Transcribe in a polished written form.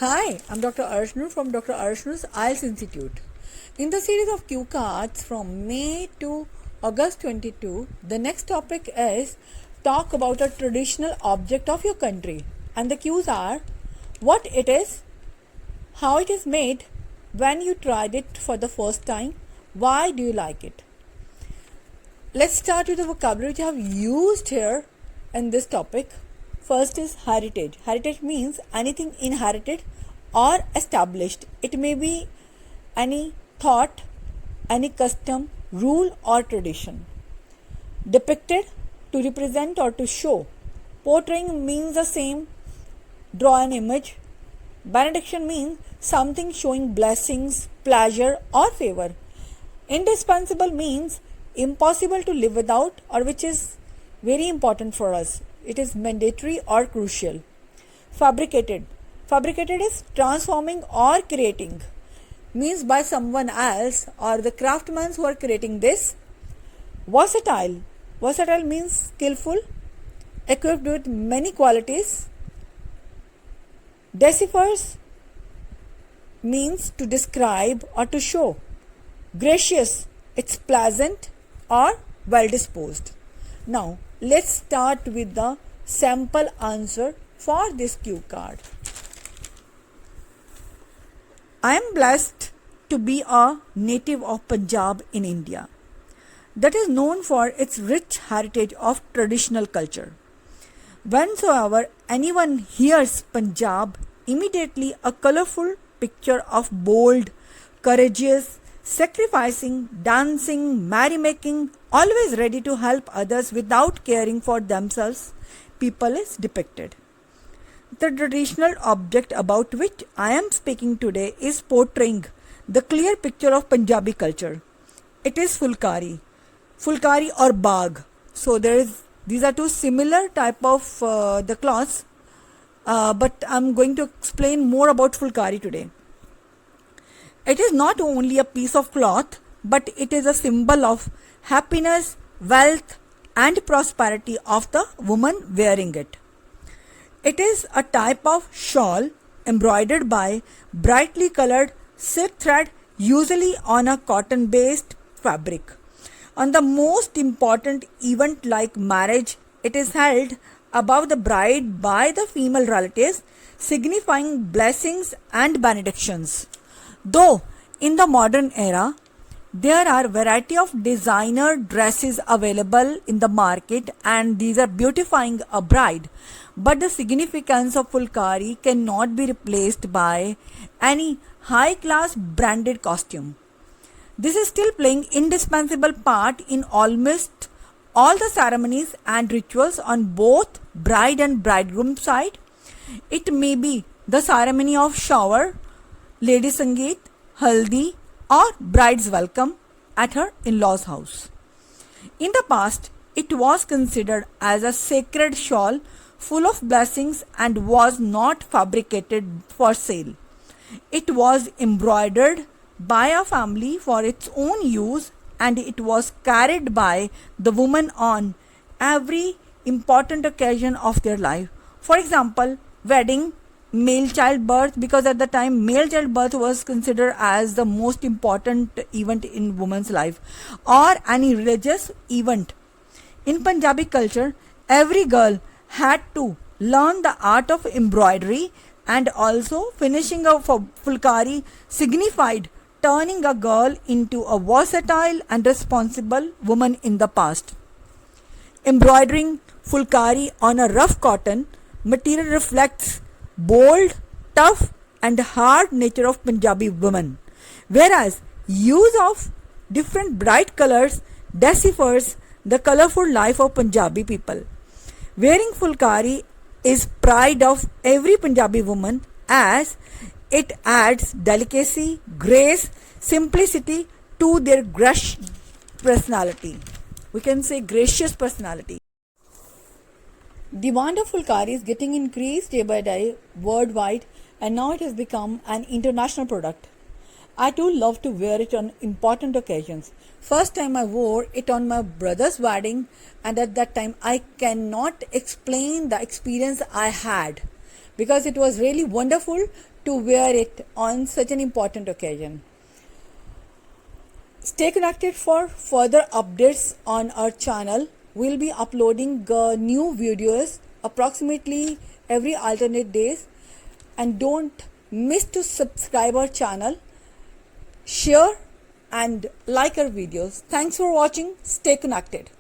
Hi, I'm Dr. Arshnoor from Dr. Arshnoor's Ielts Institute. In the series of cue cards from May to August 22, the next topic is talk about a traditional object of your country. And the cues are what it is, how it is made, when you tried it for the first time, why do you like it. Let's start with the vocabulary which I have used here in this topic. First is heritage. Heritage means anything inherited or established. It may be any thought, any custom, rule or tradition. Depicted, to represent or to show. Portraying means the same, draw an image. Benediction means something showing blessings, pleasure or favor. Indispensable means impossible to live without or which is very important for us. It is mandatory or crucial. Fabricated. Fabricated is transforming or creating. Means by someone else or the craftsmen who are creating this. Versatile. Versatile means skillful, equipped with many qualities. Deciphers means to describe or to show. Gracious. It's pleasant or well disposed. Now, let's start with the sample answer for this cue card. I am blessed to be a native of Punjab in India, that is known for its rich heritage of traditional culture. Whensoever anyone hears Punjab, immediately a colorful picture of bold, courageous, sacrificing, dancing, merrymaking, always ready to help others without caring for themselves, people is depicted. The traditional object about which I am speaking today is portraying the clear picture of Punjabi culture. It is fulkari or bag. So these are two similar type of the cloths, but I am going to explain more about fulkari today. It is not only a piece of cloth, but it is a symbol of happiness, wealth and prosperity of the woman wearing it. It is a type of shawl embroidered by brightly colored silk thread, usually on a cotton-based fabric. On the most important event like marriage, it is held above the bride by the female relatives, signifying blessings and benedictions. Though in the modern era, there are variety of designer dresses available in the market and these are beautifying a bride, but the significance of fulkari cannot be replaced by any high-class branded costume. This is still playing indispensable part in almost all the ceremonies and rituals on both bride and bridegroom side. It may be the ceremony of shower, Lady Sangeet, Haldi or bride's welcome at her in-laws' house. In the past, it was considered as a sacred shawl full of blessings and was not fabricated for sale. It was embroidered by a family for its own use and it was carried by the woman on every important occasion of their life. For example, wedding, male child birth, because at the time male child birth was considered as the most important event in woman's life, or any religious event. In Punjabi culture, every girl had to learn the art of embroidery and also finishing a fulkari signified turning a girl into a versatile and responsible woman in the past. Embroidering fulkari on a rough cotton material reflects bold, tough and hard nature of Punjabi women, whereas use of different bright colors deciphers the colorful life of Punjabi people. Wearing fulkari is pride of every Punjabi woman as it adds delicacy, grace, simplicity to their personality. We can say gracious personality. Demand of fulkari is getting increased day by day worldwide and now it has become an international product. I too love to wear it on important occasions. First time I wore it on my brother's wedding, and at that time I cannot explain the experience I had, because it was really wonderful to wear it on such an important occasion. Stay connected for further updates on our channel. We'll be uploading new videos approximately every alternate days, and don't miss to subscribe our channel, share and like our videos. Thanks for watching. Stay connected.